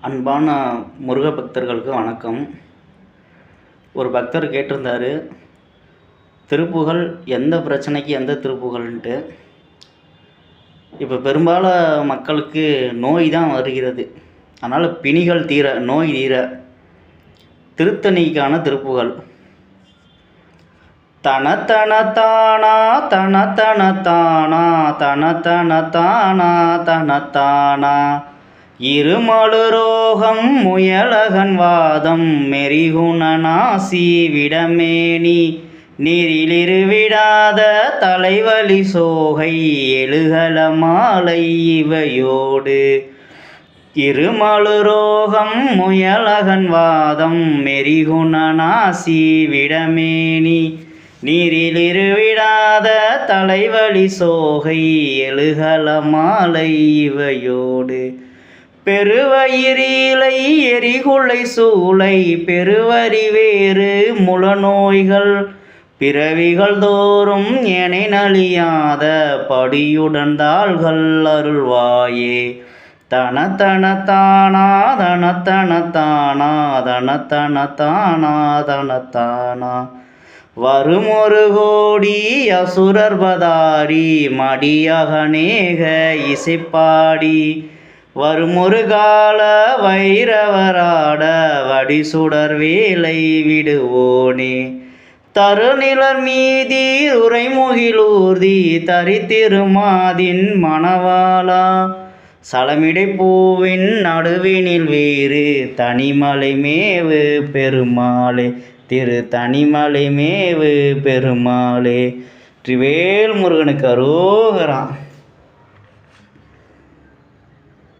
அன்பான முருக பக்தர்களுக்கு வணக்கம். ஒரு பக்தர் கேட்டிருந்தார், திருப்புகழ் எந்த பிரச்சனைக்கு எந்த திருப்புகழ்ன்ட்டு. இப்போ பெரும்பாலும் மக்களுக்கு நோய் தான் வருகிறது. அதனால் பிணிகள் தீர, நோய் தீர திருத்தணிக்கான திருப்புகழ். தனத்தன தானா தனத்தன தானா தனத்தன தானா தனத்தானா இருமலுரோகம் முயலகன் வாதம் மெரிகுணநாசி விடமேனி நீரிலிருவிடாத தலைவலி சோகை எழுகல மாலை இவையோடு இருமலுரோகம் முயலகன் வாதம் மெரிகுணநாசி விடமேனி நீரிலிருவிடாத தலைவலி சோகை எழுகல மாலை இவையோடு பெருவயிரிலை எரிகுலை சூளை பெருவரி வேறு முளநோய்கள் பிறவிகள் தோறும் எனை நலியாத படியுடன் தாள்கள் அருள்வாயே. தனத்தன தானா தனத்தன தானா தனத்தன தானா தனத்தானா வருமொரு கோடி அசுரர்பதாரி மடியகநேக இசைப்பாடி வருமொரு கால வைரவராட வடிசுடர் வேலை விடுவோனே. தருநிலர் மீதி உரைமுகிலூர்தி தரித்திருமாதின் மணவாளா சலமிடை பூவின் நடுவினில் வேறு தனிமலை மேவு பெருமாளே. திரு தனிமலை மேவு பெருமாளே. வெற்றிவேல் முருகனுக்கு அரோகரா.